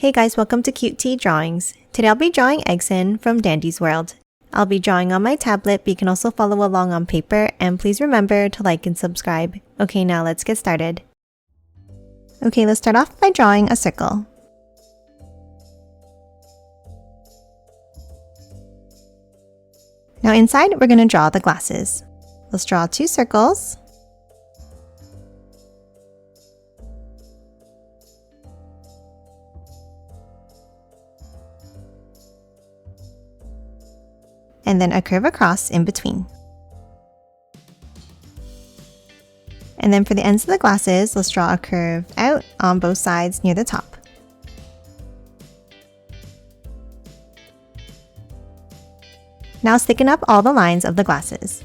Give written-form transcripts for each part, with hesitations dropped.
Hey guys, welcome to Cute Tea Drawings. Today I'll be drawing Eggson from Dandy's World. I'll be drawing on my tablet, but you can also follow along on paper, and please remember to like and subscribe. Okay, now let's get started. Okay, let's start off by drawing a circle. Now inside, we're going to draw the glasses. Let's draw 2 circles. And then a curve across in between. And then for the ends of the glasses, let's draw a curve out on both sides near the top. Now thicken up all the lines of the glasses.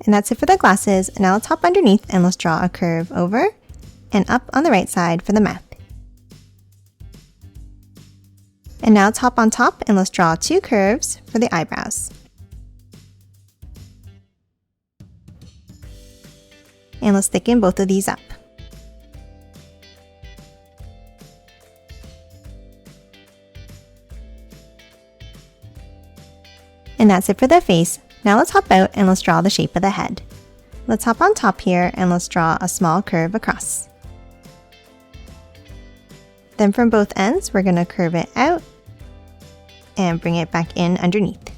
And that's it for the glasses. Now let's hop underneath and let's draw a curve over and up on the right side for the mouth. And now let's hop on top and let's draw 2 curves for the eyebrows. And let's thicken both of these up. And that's it for the face. Now let's hop out and let's draw the shape of the head. Let's hop on top here and let's draw a small curve across. Then from both ends, we're going to curve it out and bring it back in underneath.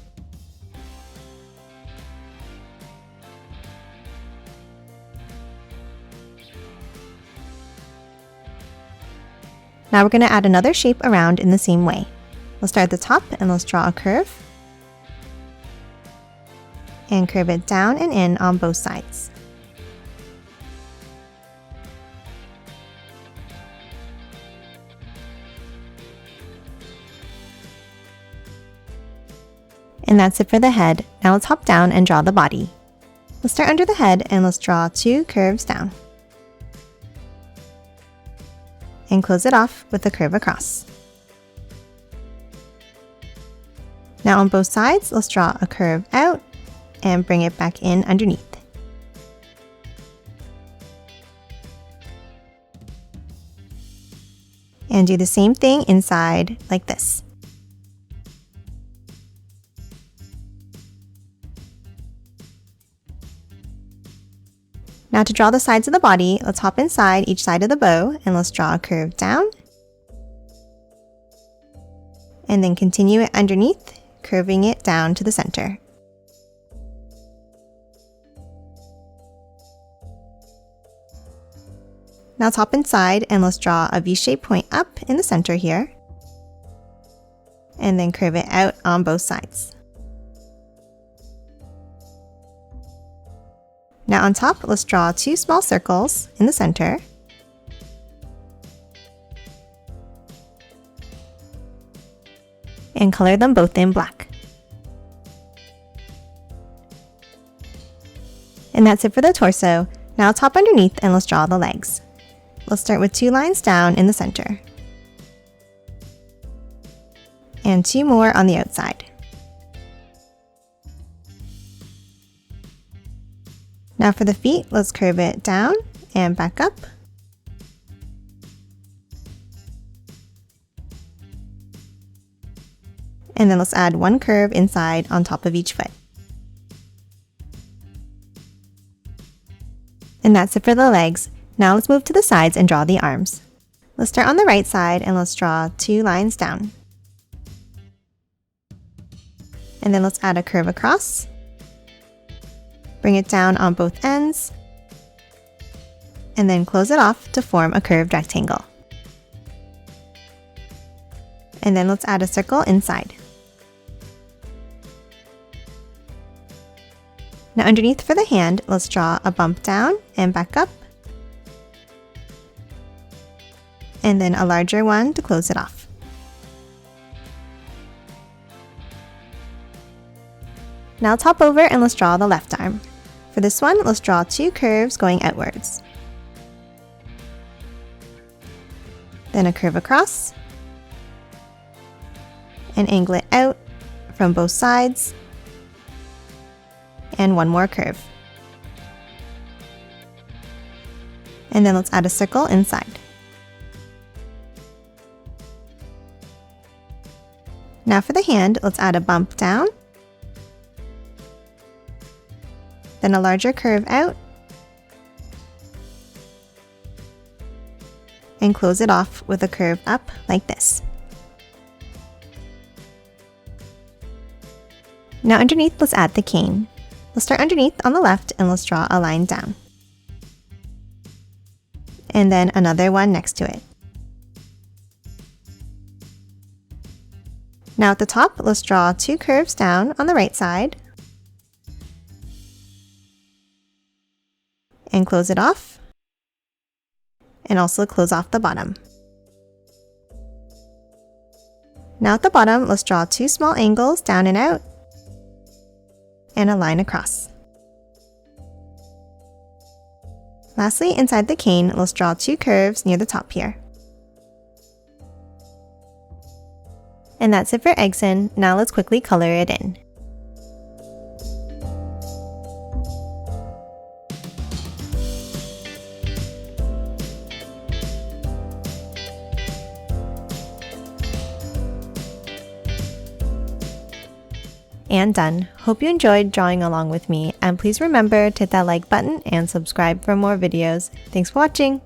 Now we're going to add another shape around in the same way. We'll start at the top and let's draw a curve. And curve it down and in on both sides. And that's it for the head. Now let's hop down and draw the body. Let's start under the head and let's draw 2 curves down. And close it off with a curve across. Now on both sides, let's draw a curve out and bring it back in underneath. And do the same thing inside like this. Now to draw the sides of the body, let's hop inside each side of the bow and let's draw a curve down. And then continue it underneath, curving it down to the center. Now let's hop inside and let's draw a V-shaped point up in the center here. And then curve it out on both sides. Now on top, let's draw 2 small circles in the center. And color them both in black. And that's it for the torso. Now let's hop underneath and let's draw the legs. Let's start with 2 lines down in the center. And 2 more on the outside. Now for the feet, let's curve it down and back up. And then let's add 1 curve inside on top of each foot. And that's it for the legs. Now let's move to the sides and draw the arms. Let's start on the right side and let's draw 2 lines down. And then let's add a curve across. Bring it down on both ends. And then close it off to form a curved rectangle. And then let's add a circle inside. Now underneath for the hand, let's draw a bump down and back up. And then a larger one to close it off. Now let's hop over and let's draw the left arm. For this one, let's draw 2 curves going outwards. Then a curve across, and angle it out from both sides, and one more curve. And then let's add a circle inside. Now for the hand, let's add a bump down, then a larger curve out, and close it off with a curve up like this. Now underneath, let's add the cane. Let's start underneath on the left and let's draw a line down. And then another one next to it. Now at the top, let's draw 2 curves down on the right side and close it off, and also close off the bottom. Now at the bottom, let's draw 2 small angles down and out and a line across. Lastly, inside the cane, let's draw 2 curves near the top here. And that's it for Eggson. Now let's quickly color it in. And done. Hope you enjoyed drawing along with me, and please remember to hit that like button and subscribe for more videos. Thanks for watching!